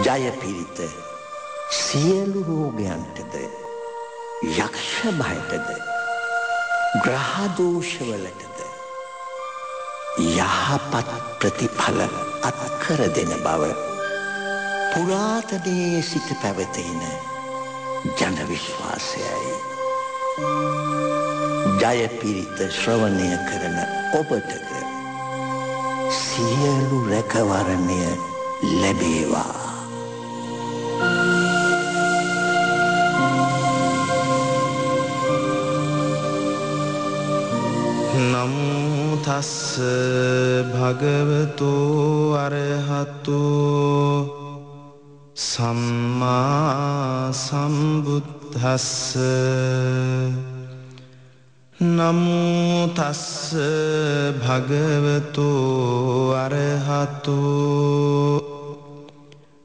ජය පිරිත සියලු රෝගයන්ටද යක්ෂ භයටද ග්‍රහ දෝෂවලටද යහපත් ප්‍රතිඵල අත්කර දෙන බව පුරාතනයේ සිට පැවතෙන ජන විශ්වාසයයි. ජය පිරිත ශ්‍රවණය කරන ඔබටද සියලු රැකවරණය ලැබේවා. නමෝ තස්ස භගවතෝ අරහතෝ සම්මා සම්බුද්දස්ස. නමෝ තස්ස භගවතෝ අරහතෝ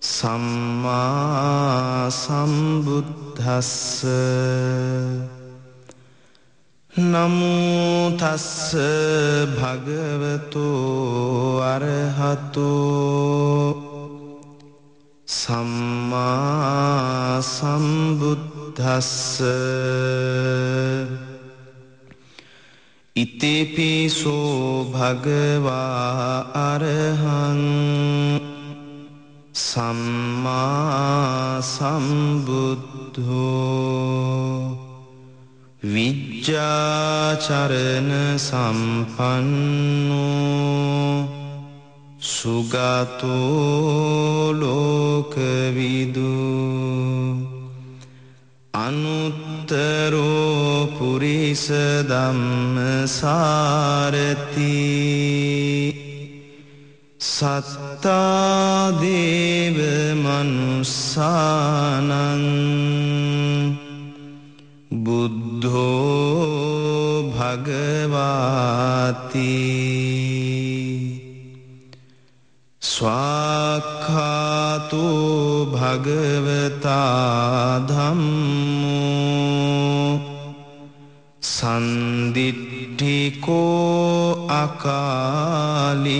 සම්මා සම්බුද්දස්ස. නමෝ තස්ස භගවතෝ අරහතෝ සම්මා සම්බුද්දස්ස. ඉතිපිසෝ භගවා අරහං සම්මා සම්බුද්ධෝ විජ්ජාචරණ සම්පන්නෝ සුගතෝ ලෝකවිදු අනුත්තරෝ පුරිස ධම්මසාරති සත්තා දේව මනුස්සානං බුද්ධෝ භගවාති. ස්වාක්ඛාතෝ භගවතා ධම්මෝ සන්දිට්ඨිකෝ අකාලිකෝ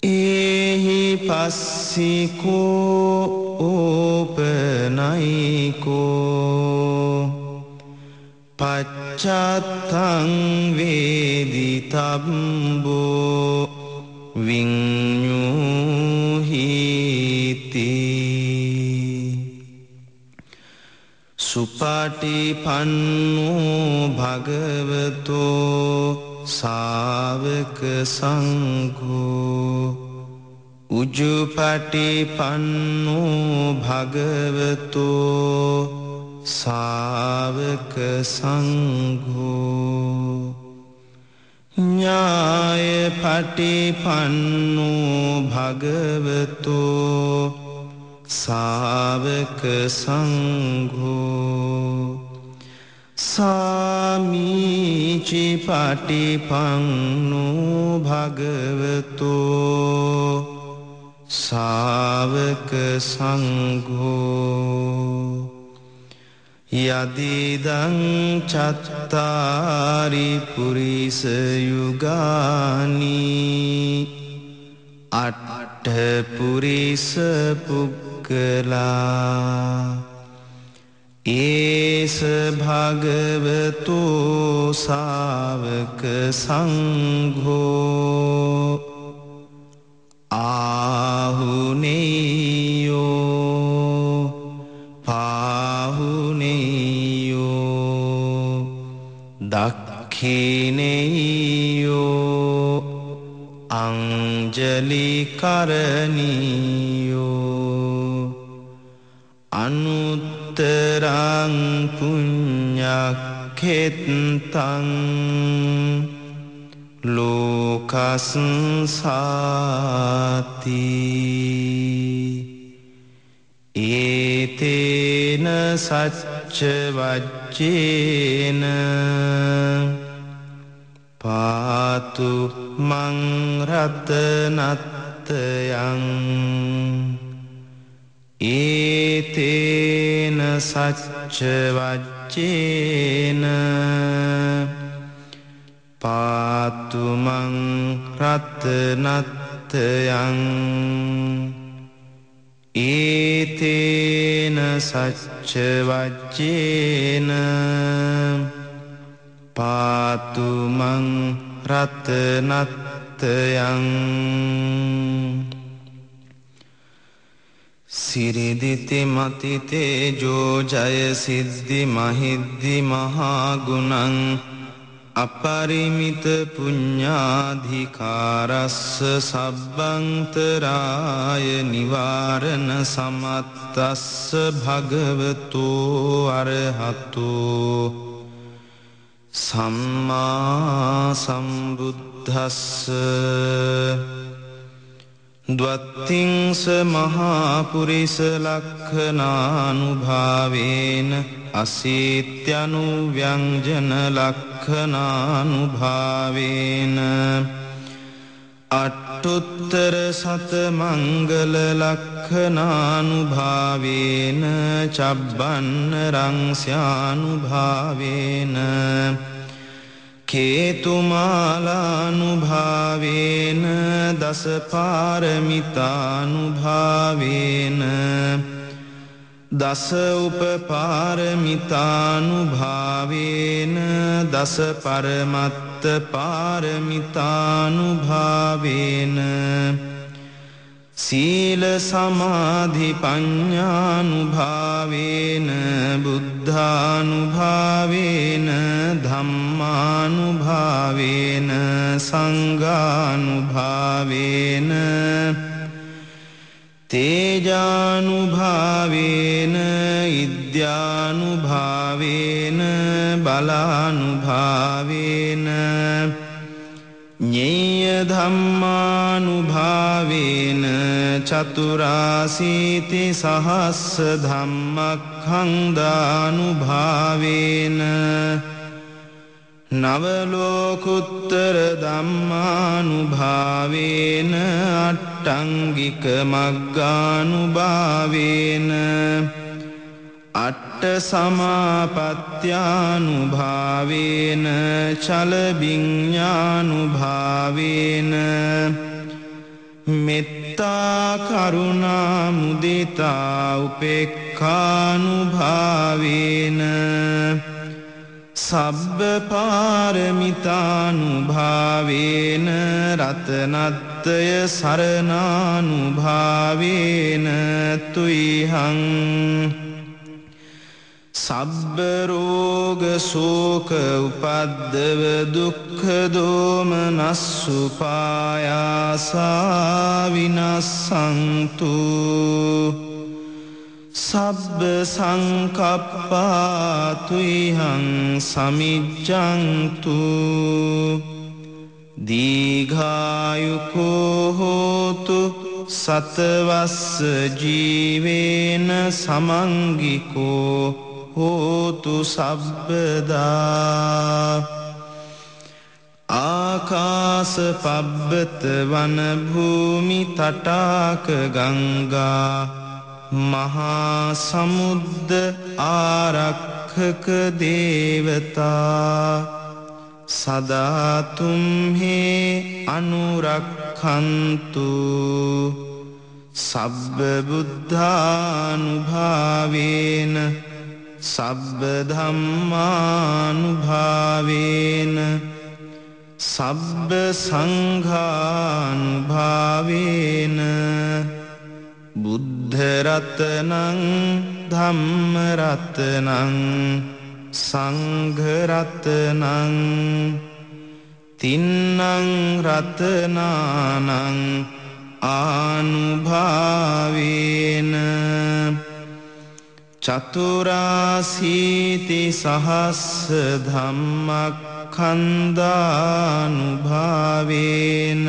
ඒහි පස්සිකෝ ඕපනයිකෝ පච්චත්තං වේදිතබ්බෝ විඤ්ඤුහිති. සුපටිපන්නෝ භගවතෝ ශාවක සංඝෝ උජුපටිපන්නෝ භගවතෝ ශාවක සංඝෝ ඥායපටිපන්නෝ භගවතෝ ශාවක සංඝෝ සාමීචි පටිපන්නෝ භගවතෝ ශාවක සංඝෝ යදිදං චත්තාරි පුරිස යුගානි අට්ඨ පුරිස පුක්කලා ඒස භගවතෝ ශාවක සංඝෝ ආහුනේයෝ පාහුනේයෝ දක්ඛිනේයෝ අංජලි කරණීයෝ අනුත්තරං පුඤ්ඤක්ඛෙත්තං ලෝකස්සාති. ඒතේන සච්ච වච්චේන පාතු මං රතනත්තයං. ඒතේන සච්ච වච්චේන පාතු මං රතනත්තයං නත්තයං ඒතේන සච්ච වජ්ජේන පාතු මං රතනත්තයං සිරිදිති මති තේජෝ ජය සිද්ධි මහිද්දි මහා ගුණං අපරිමිත පුඤ්ඤාධිකාරස්ස සබ්බන්තරාය නිවාරණ සමත්තස්ස භගවතෝ අරහතෝ සම්මා සම්බුද්දස්ස ද්වත්තිංස මහා පුරිස ලක්ඛනානුභාවේන අසීත්‍යනු ව්‍යංජන ලක්ඛනානුභාවේන අට්ඨුත්තර සත මංගල ලක්ඛනානුභාවේන චබ්බන්න රංස්යානුභාවේන කේතුමාලානුභාවේන දස පාරමිතානුභාවේන දස උපපාරමිතානුභාවේන දස පරමත්ත පාරමිතානුභාවේන සීල සමාධි පඤ්ඤානුභාවේන බුද්ධානුභාවේන ධම්මානුභාවේන සංඝානුභාවේන තේජානුභාවේන ඉද්‍යානුභාවේන බලානුභාවේන ඤේය ධම්මානුභාවේන චතුරාසීති සහස්ස ධම්මක්ඛන්දානුභාවේන නවලෝකුත්තර ධම්මානුභාවේන අට්ඨංගික මග්ගානුභාවේන අට්ඨ සමාපත්ත්‍යානුභාවේන චල විඤ්ඤානුභාවේන මෙත්තා කරුණා මුදිතා උපේක්ඛානුභාවේන සබ්බ පාරමිතානුභාවේන රතනත්තය සරණානුභාවේන තුයිහං සබ්බ රෝග ශෝක උපද්දව දුක්ඛ දෝමනස්සු පායාසා විනස්සන්තු සබ්බ සංකප්පා තුයිහං සමිජ්ජන්තු දීඝායුකෝ හෝතු සතවස්ස ජීවේන සමංගිකෝ හෝතු සබ්බදා ආකාස පබ්බත වන භූමි තටාක ගංගා මහා සමුද්ද ආරක්ඛක දේවතා සදා තුම්හි අනුරක්ඛන්තු සබ්බ බුද්ධානුභාවේන සබ්බ ධම්මානුභාවේන සබ්බ සංඝානුභාවේන බුද්ධ රතනං ධම්ම රතනං සංඝ රතනං තින්නං රතනානං ආනුභාවේන චතුරාසීති සහස්ස ධම්මක්ඛන්දානුභාවේන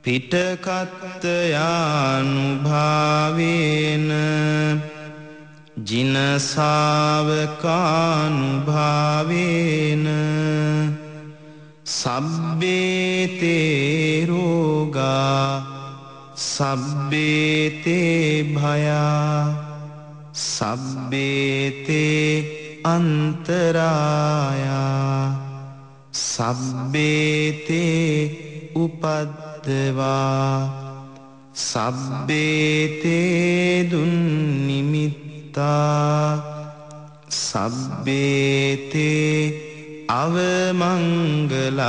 පිටකත්තයානුභාවේන ජිනසාවකානුභාවේන සබ්බේතේ රෝගා සබ්බේතේ භයා සබ්බේතේ අන්තරායා සබ්බේතේ උපද්දවා උපද්දවා සබ්බේතේ දුන්නිමිත්තා සබ්බේතේ අවමංගලා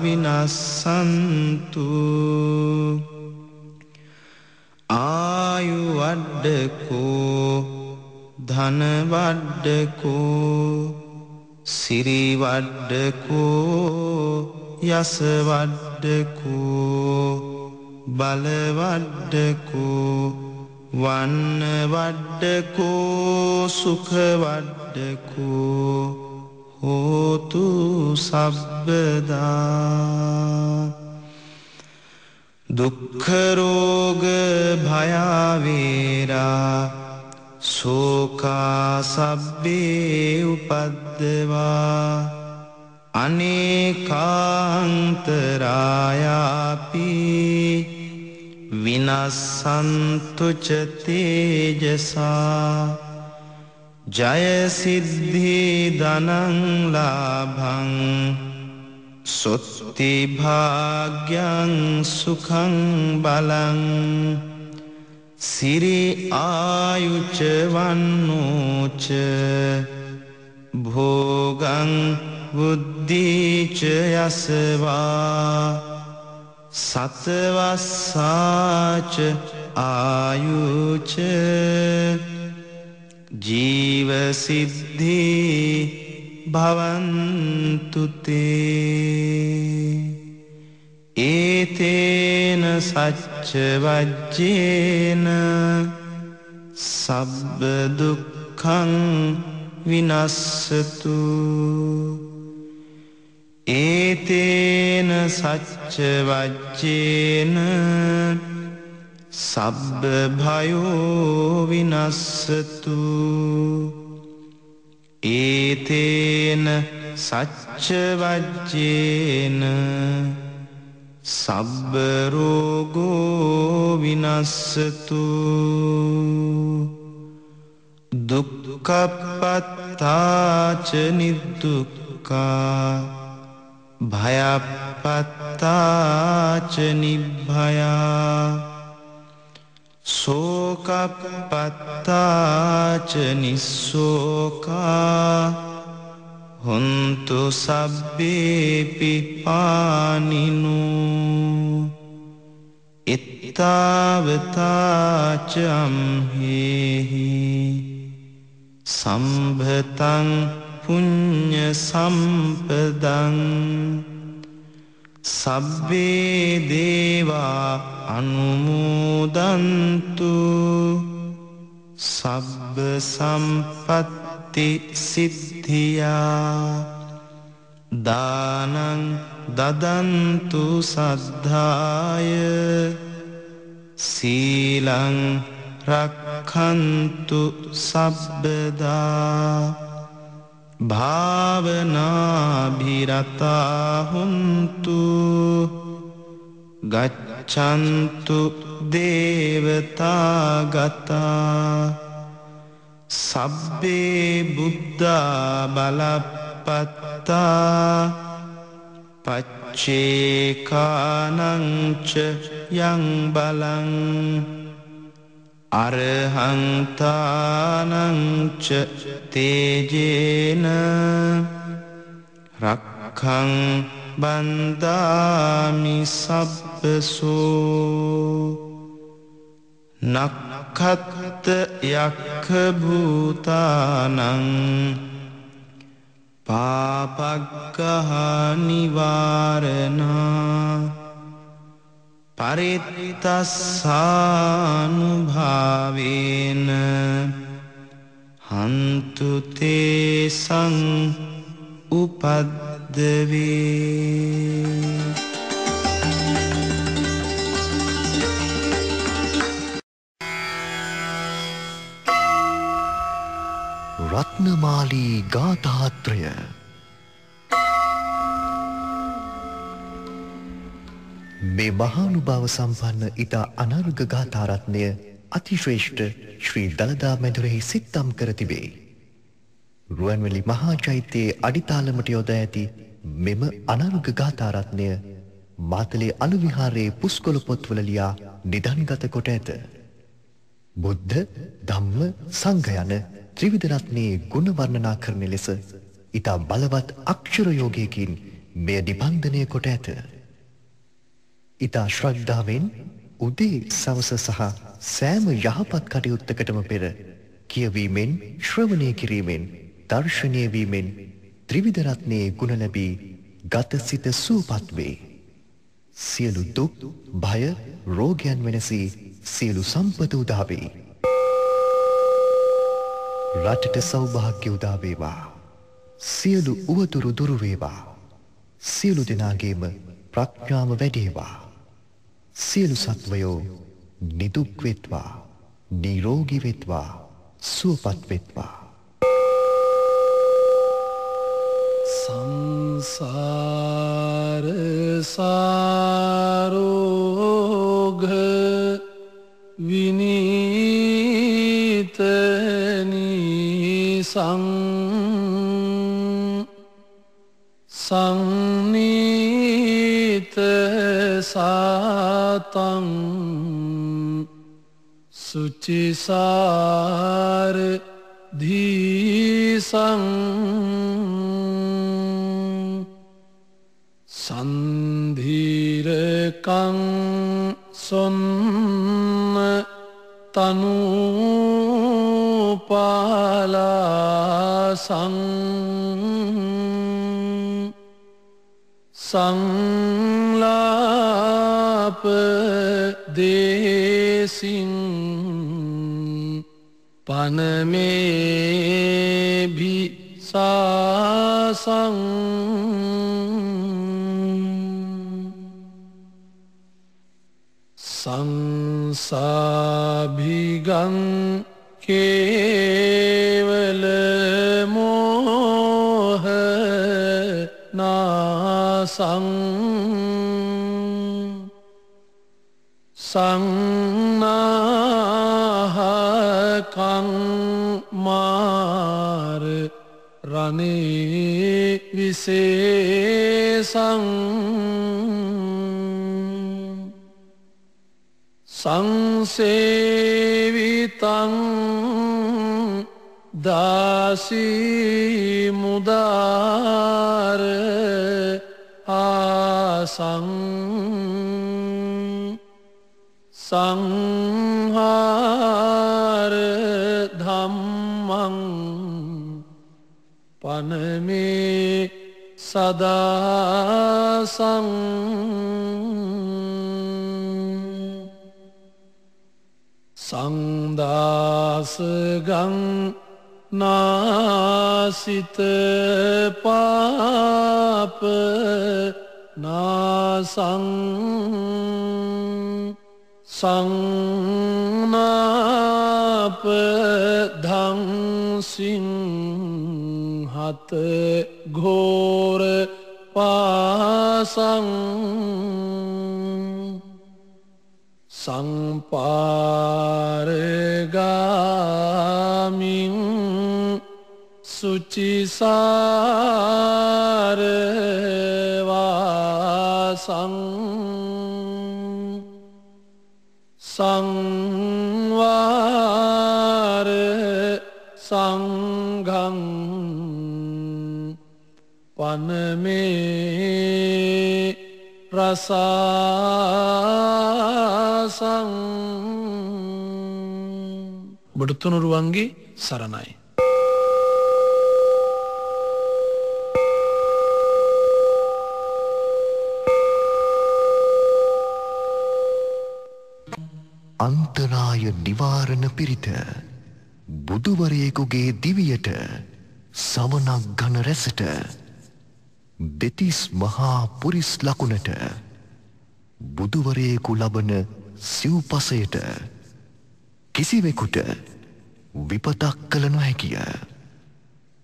විනස්සන්තු ආයුවඩ්ඩකෝ ධනවඩ්ඩකෝ සිරිවඩ්ඩකෝ යසවඩ්ඩකෝ බලවඩ්ඩකෝ වන්නවඩ්ඩකෝ සුඛවඩ්ඩකෝ හෝතු සබ්බදා දුක්ඛ රෝග භයාවේරා සෝකා සබ්බේ උපද්දවා අනේකාන්තරායාපි විනස්සන්තු ච තේජසා ජය සිද්ධි ධනං ලාභං සොත්ති භාග්‍යං සුඛං බලං සිරි ආයුච වන්නෝච භෝගං බුද්ධිච යසවා සතවස්සාච ආයුච ජීව සිද්ධි භවන්තු තේ ඒතේන සච්ච වජ්ජේන සබ්බ දුක්ඛං විනස්සතු ඒතේන සච්ච වජ්ජේන සබ්බ භයෝ විනස්සතු ඒතේන සච්ච වජ්ජේන සබ්බ රෝගෝ විනස්සතු දුක්ඛපත්තාච නිදුක්ඛා භයපත්තාච නිභ්භයා සෝකපත්තාච නිස්සෝකා හොන්තු සබ්බේපි පානිනෝ එත්තාවතාච අම්හෙහි සම්භතං පුඤ්ඤ සම්පදං සබ්බේ දේවා අනුමෝදන්තු සබ්බ සම්පත්ති සිද්ධියා දානං දදන්තු සද්ධාය සීලං රක්ඛන්තු සබ්බදා භාවනාභිරතා හුන්තු ගච්ඡන්තු දේවතා ගතා සබ්බේ බුද්ධා බලප්පත්තා පච්චේකානං ච යං බලං අරහන්තානං ච තේජේන රක්ඛං බන්දාමි සබ්බසෝ නක්ඛත් යක්ඛ භූතානං පාපග්ගහ නිවාරණා පරිත්තස්සානුභාවේන හන්තු තේසං උපද්දවේ රත්නමාලී ගාථාත්‍රය මේ මහානුභාව සම්පන්න ඉතා අනර්ඝ ගාථාරත්නය අතිශ්‍රේෂ්ඨ ශ්‍රී දළදා මැදුරෙහි සිත්තම් කර තිබේ. රුවන්වැලි මහා චෛත්‍යයේ අඩිතාලමට යොදා ඇති මෙම අනර්ඝ ගාථාරත්නය මාතලේ අලු විහාරයේ පුස්කොළ පොත්වල ලියා නිදන්ගත කොට ඇත. බුද්ධ, ධම්ම, සංඝ යන ත්‍රිවිධ රත්නයේ ගුණ වර්ණනා කරන ලෙස ඊට බලවත් අක්ෂර යෝගයකින් මෙය නිබන්ධනය කොට ඇත. ඊට ශ්‍රද්ධාවෙන් උදේ සවස සහ සෑම යහපත් කටයුත්තකටම පෙර කියවීමෙන් ශ්‍රවණය කිරීමෙන් දර්ශනය වීමෙන් ත්‍රිවිධ රත්නයේ ගුණ ලැබී ගත සිත සුවපත් වේ. සියලු දුක්, භය, රෝගයන් වෙනසී සියලු සම්පත උදා වේ. රටට සෞභාග්‍ය උදා වේවා. සියලු උවදුරු දුරු වේවා. සියලු දෙනාගේම ප්‍රඥාව වැඩේවා. සියලු සත්වයෝ නිදුක් වෙත්වා, නිරෝගී වෙත්වා, සුවපත් වෙත්වා. සංසාර සාරෝග විනීත නිසං සංනීත සාතං සුචිසාර ධීසං සන්ධීරකං සොන්න තනුපාලාසං සංලාප දේසින් පනමේභි සාසං සංසාභිගං කේවල මෝහ නාසං සංනාහකං මාර රනේ විශේෂං සංසේවිතං දාසී මුදාර ආසං සංහාර ධම්මං පනමේ සදාසං සංදාසගං නාසිත පාප නාසං සංනාප ධංසිං හත ඝෝර පාසං සංපාරගාමින් සුචිසාරවාසං සංවාර සංඝං පනමේ රසාසං. ඔබට තුනුරුවන්ගේ සරණයි. අන්තරාය නිවාරණ පිරිත බුදුවරයෙකුගේ දිවියට සවනක් ගන රැසට දෙතිස් මහා පුරිස් ලකුණට බුදුවරයෙකු ලබන සිව්පසයට කිසිවෙකුට විපතක් කළ නොහැකිය.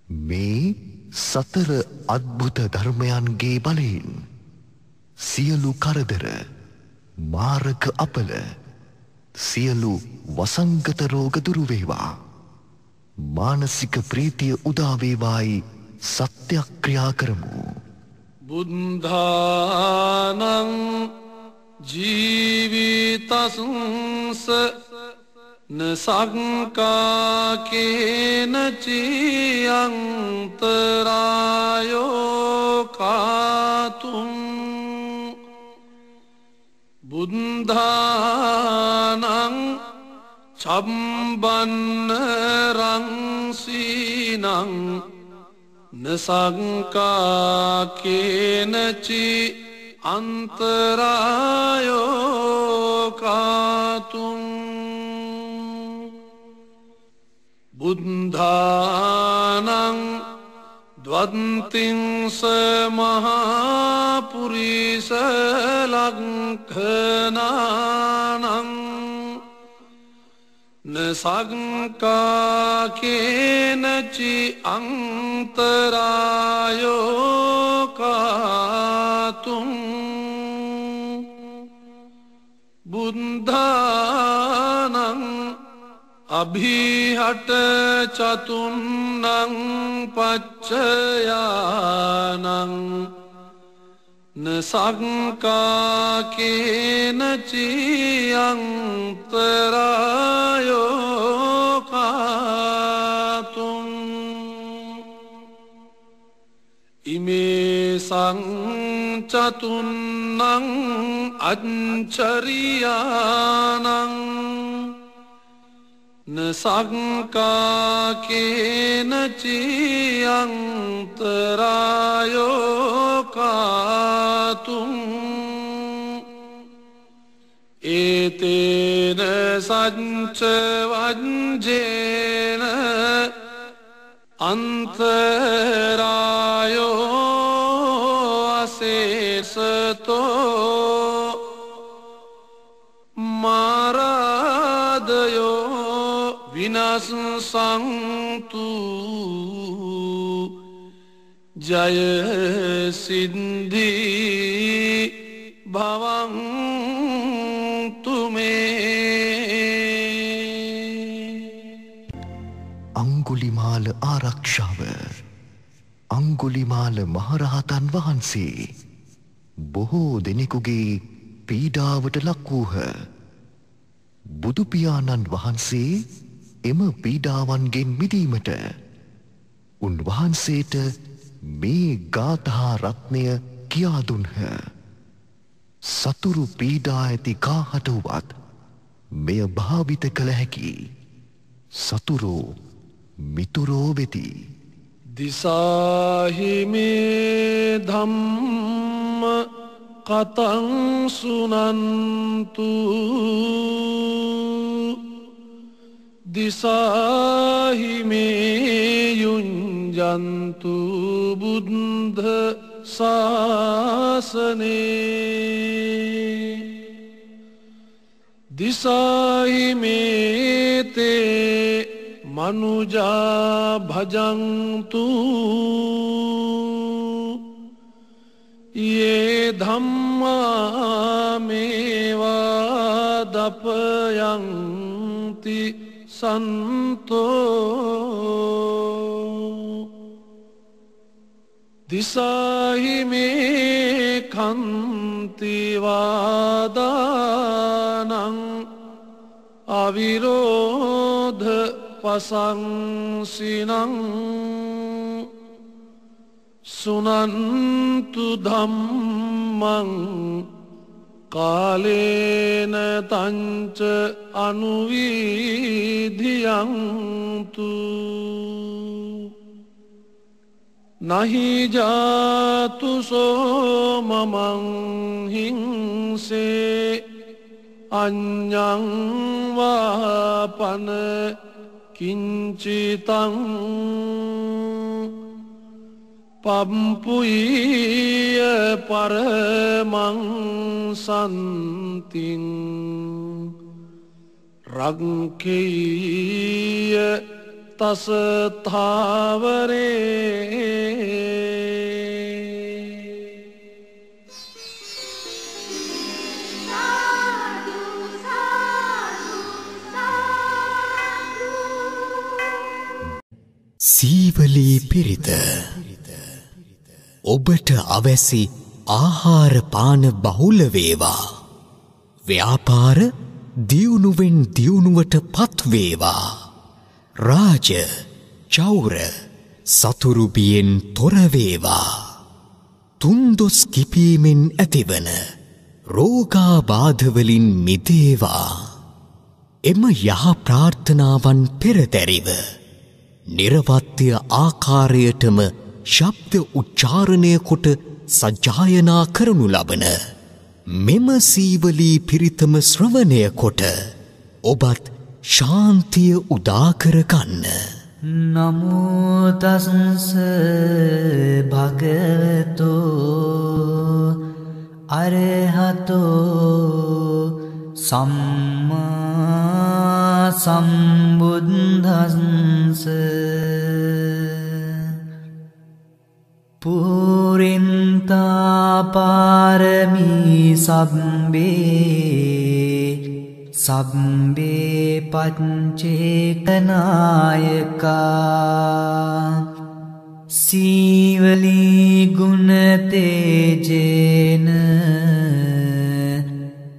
මේ සතර අද්භුත ධර්මයන්ගේ බලයෙන් සියලු කරදර මාරක අපල සියලු වසංගත රෝග දුරු වේවා. මානසික ප්‍රීතිය උදා වේවායි සත්‍යක්‍රියා කරමු. බුද්ධානං ජීවිතස්ස නසංකාකේන චියන්තරායෝ කාතුම් බුද්ධානං චම්බන්න රංසීනං නසංකාකේනචි අන්තරායෝ කාතුම් බුද්ධානං ද්වන්තිංස මහාපුරිස ලක්ඛනානං නසංකාකේනචි අන්තරායෝ කාතුම් බුද්ධානං අභිහට චතුන්නං පච්චයානං නසංකාකේනචි අන්තරායෝ කාතුම් ඉමේ සංචතුන්නං අච්චරියානං නසංකාකේනචි අන්තරායෝ කාතුම් ඒතේන සච්ච වංජේන අන්තරායෝ අසේසතෝ මාරාදයෝ විනස්සන්තු ජය සිද්ධී භවන්තු මේ අංගුලිමාල ආරක්ෂාව අංගුලිමාල මහරහතන් වහන්සේ බොහෝ දෙනෙකුගේ පීඩාවට ලක් වූහ. බුදුපියාණන් වහන්සේ එම පීඩාවන්ගෙන් මිදීමට උන්වහන්සේට මේ ගාථා රත්නය කියා දුන්හ. සතුරු පීඩා ඇති කාහට වුවත් මෙය භාවිත කළ හැකි. සතුරෝ මිතුරෝ වෙති. දිසාහි මේ ධම්ම කතං සුනන්තු දිසාහි මේ යුඤ්ජන්තු බුද්ධ ශාසනේ දිසාහි මේ තේ මනුජා භජන්තු යේ ධම්මා මේවා දපයන්ති සන්තෝ දිසාහි මේ කන්ති වාදානං අවිරෝධ පසංසිනං සුනන්තු ධම්මං කාලේන තංච අනුවිධියන්තු නහි ජාතු සෝමමං හිංසේ අඤ්ඤං වාපන කිංචිතං පම්පුයිය පරමං සන්තිං රංකෙය්‍ය තස තාවරේ සීවලී පිරිත ඔබට අවැසි ආහාර පාන බහුල වේවා. ව්‍යාපාර දියුණුවෙන් දියුණුවට පත් වේවා. රාජ චෞර සතුරු බියෙන් තොර වේවා. තුන්දොස් කිපීමෙන් ඇතිවන රෝගාබාධ වලින් මිදේවා. එම යහ ප්‍රාර්ථනාවන් පෙරදැරිව නිර්වත්‍ය ආකාරයටම ශබ්ද උච්චාරණය කොට සජ්ජායනා කරනු ලබන මෙම සීවලී පිරිතම ශ්‍රවණය කොට ඔබත් ශාන්තිය උදා කරගන්න. නමෝ තස්ස භගවතෝ අරහතෝ සම්මා සම්බුද්දස්ස පුරින්තා පාරමී සබ්බේ පච්චේකනායකා සීවලී ගුණ තේජේන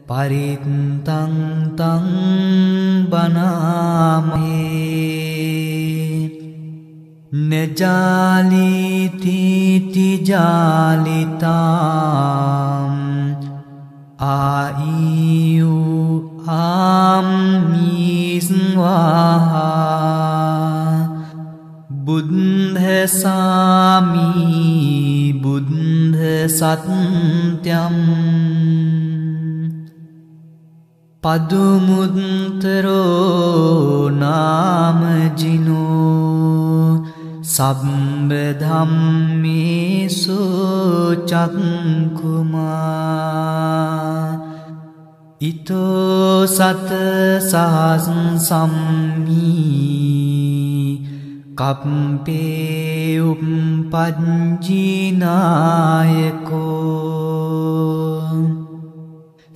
පරිත්තං තං බනාමේ නජාලිති ජාලිතාම් ආයියු ආම්මිස්වාහා බුද්ධසාමී බුද්ධ සත්‍යම් පදුමුත්තරෝ නාමජිනෝ සම්බ ධම්මේසු චක්ඛුමා ඊතෝ සත සහස් සම්මී කප්පේ උප්පජ්ජිනායකෝ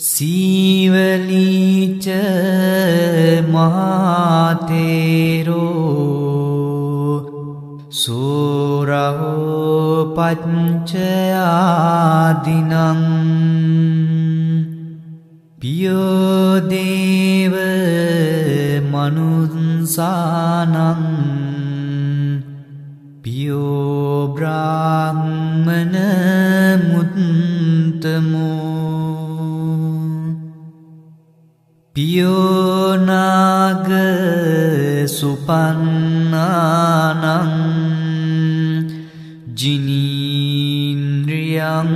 සීවලීච මහතේරෝ සූරහෝ පච්චයාදිනං පියෝ දේව මනුස්සානං පියෝ බ්‍රාහ්මන මුත්තමෝ පියෝ නාග සුපන්නානං ජිනීන්ද්‍රියං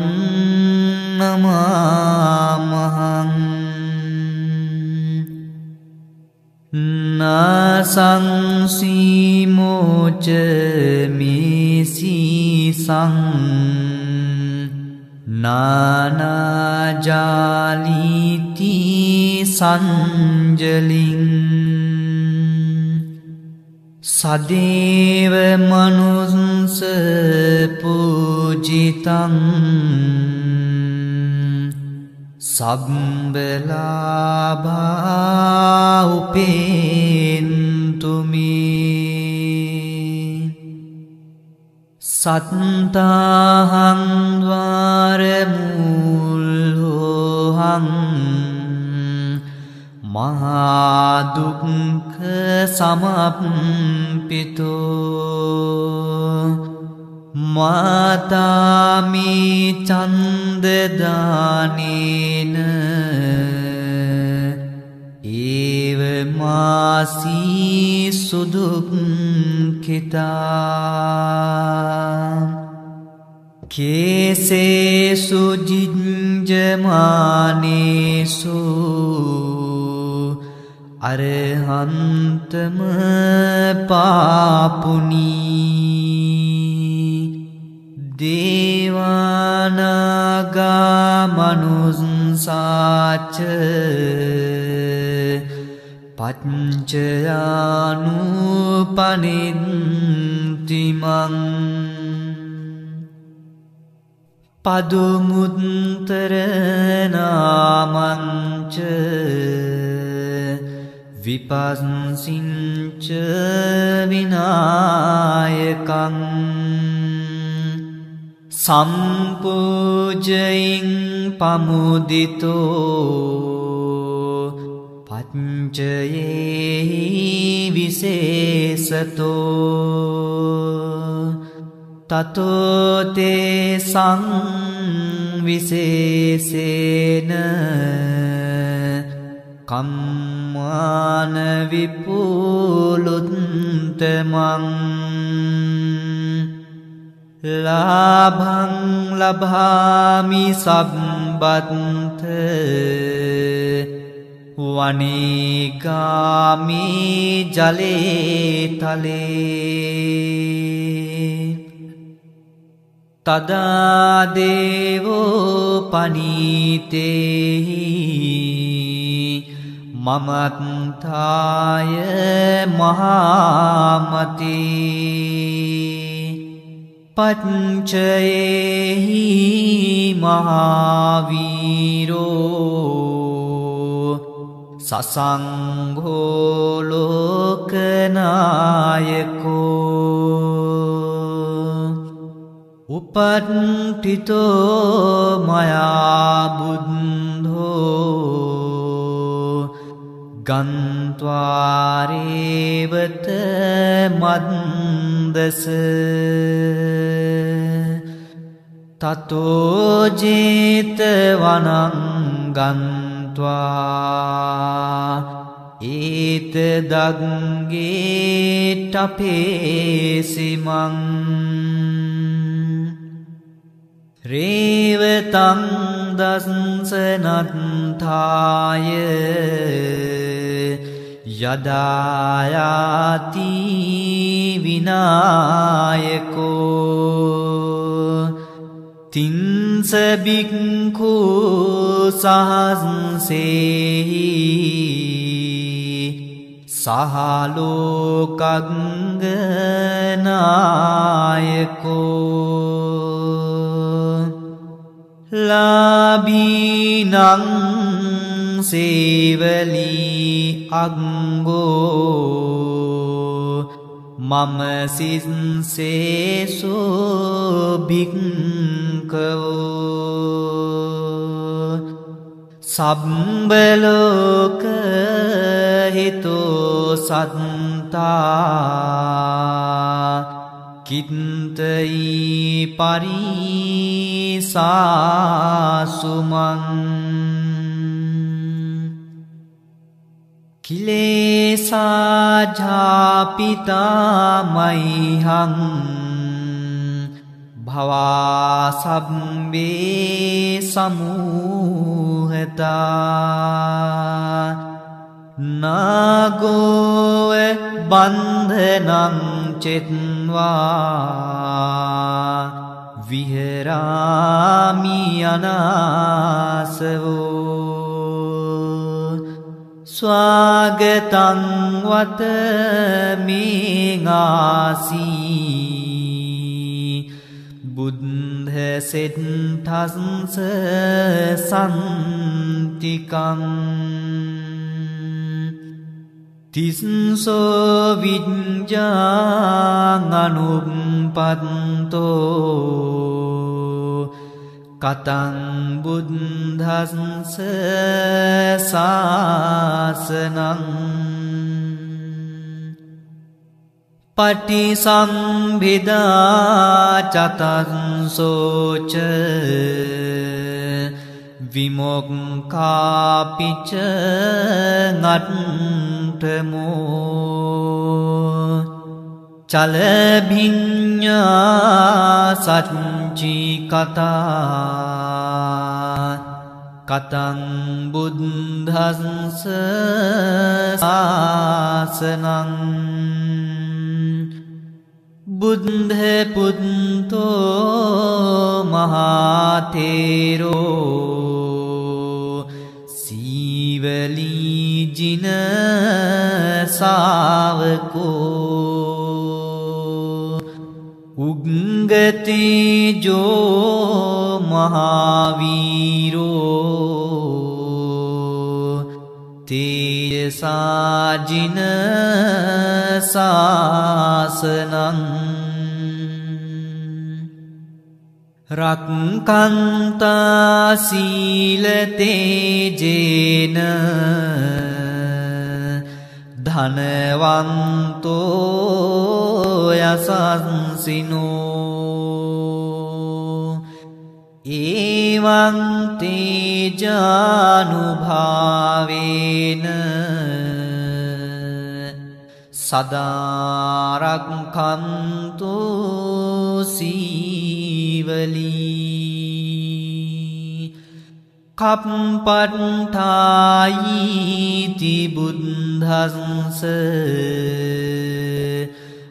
නමාමහං නාසංසීමෝච මේසීසං නානාජාලිති සංජලින් සදේව මනුස්ස පූජිතං සම්බලාභා උපේන්තුමේ සත්තාහං ද්වාරමූලෝහං මහාදුක්ඛ සමප්පිතෝ මාතාමි චන්දදානේන ඒව මාසී සුදුක්ඛිතා කේසේසු ජිඤ්ජමානේසු අරහන්තම පාපුනී දේවානාගා මනුස්සාච පච්චයානුපනින්තිමං පදුමුත්තර නාමංච විපස්සින්ච විනායකං සම්පූජයින් පමුදිතෝ පච්චයේ විශේෂතෝ තතෝතේ සංවිශේෂේන කම්මාන විපුලුත්තමං ලාභං ලභාමි සම්බත්ත වනීගාමි ජලේ තලේ තදා දේවෝ පනීතේහි මමත්තාය මහාමතේ පච්චයේහි මහාවීරෝ සසංඝෝ ලෝකනායකෝ උපට්ඨිතෝ මයා බුද්ධෝ ගන්්වාරේවත මන්දස තතෝ ජේතවනං ගන්්වා ඒත දග්ගේ ටපේසිමං රේවතං දස්සනත්තාය යදායාති විනායකෝ තින්ස බික්ඛු සහස්සේහි සහලෝකග්ගනායකෝ ලාභීනං සේවලී අග්ගෝ මම සිස්සේසෝ භික්ඛවෝ සබ්බලෝක හිතෝ සත්තා කිත්තයි පරිසාසුමං කිලේසාජාපිතා මයිහං භවාසබ්බේ සමූහතා නාගෝව බන්ධනං චෙත්වා විහෙරාමි අනාසවෝ ස්වාගතං වත මේඝාසී බුද්ධ සෙට්ඨස්ස සම්තිකං තිස්සෝ විඤ්ඤාං අනුප්පත්තෝ කතං බුද්ධස්ස සාසනං පටිසම්භිදා චතස්සෝච විමුක්ඛාපිච නට්ඨමෝ චලභිඤ්ඤා සච්චි කතා කතං බුද්ධස්ස සාසනං බුද්ධ පුත්තෝ මහතේරෝ සීවලී ජින සාවකෝ උග්ගතේජෝ මහාවීරෝ තේජසාජින සාසනං රක්කන්තා සීල තේජේන ධනවන්තෝ යසන්සිනෝ ඒවං තේජානුභාවේන සදාරක්ඛන්තු සීවලී කප්පට්ඨායිති බුද්ධස්ස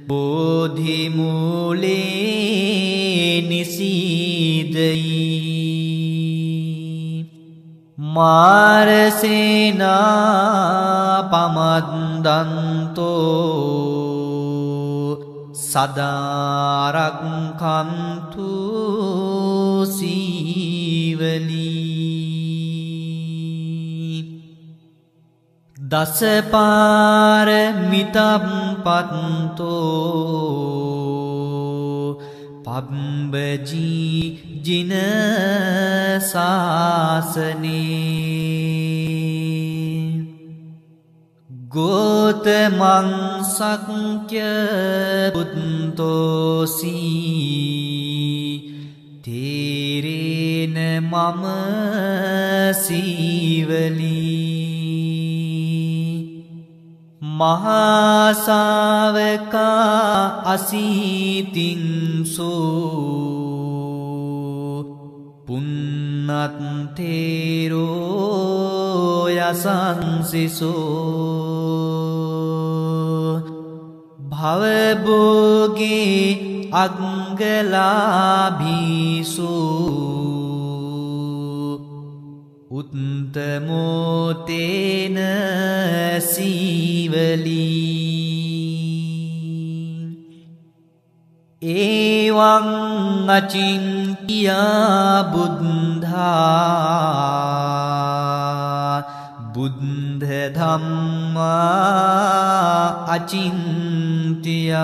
බෝධිමූලේ නිසීදයි මාරසේනා පමද්දන්තෝ සදාරක්ඛන්තු සීවලී දසපාරමිතප්පත්තෝ පබ්බජී ජින සාසනේ ගෝතමං සක්්‍ය බුද්ධෝසී තේරේන මම සීවලී මහාසාවකා අසීතින්සෝ පුන්නත්තේරෝ යසන්සිසෝ භවභෝගේ අග්ගලාභීසු උත්තමෝතේන සීවලී ඒවං අචින්තියා බුද්ධා බුද්ධ ධම්මා අචින්තියා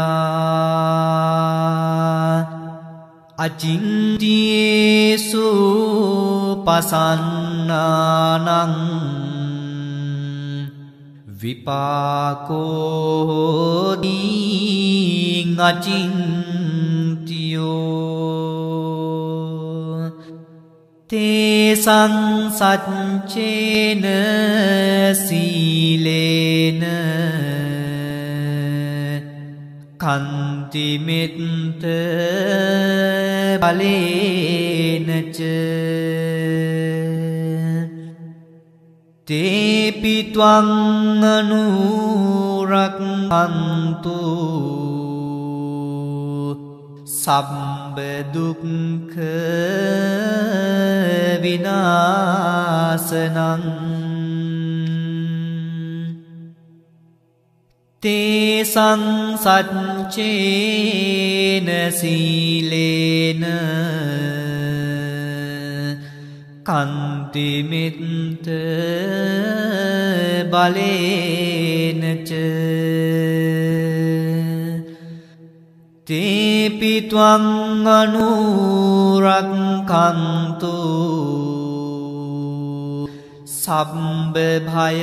අචින්තියේසු පසන්නානං විපාකෝදී අචින්තියෝ තේසං සච්චේන සීලේන කන්තිමෙත්ත බලේනච තේපිත්වං අනුරක්ඛන්තු සබ්බ දුක්ඛ විනාශනං තේසං සච්චේන සීලේන කන්තිමිත්ත බලේනච තේපිත්වං අනුරක්ඛන්තු සබ්බ භය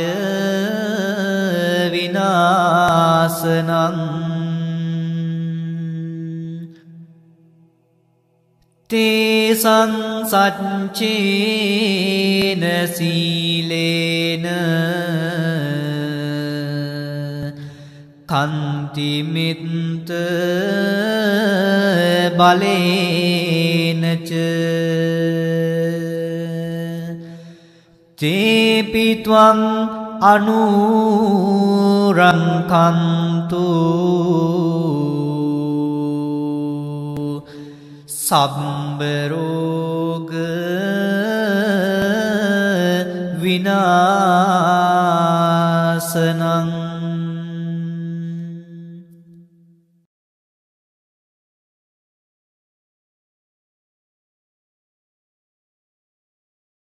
විනාශනං තේසං සච්චේන සීලේන කන්තිමිත්ත බලේනච තේපිත්වං අනුරක්ඛන්තු සබ්බ රෝග විනාශනං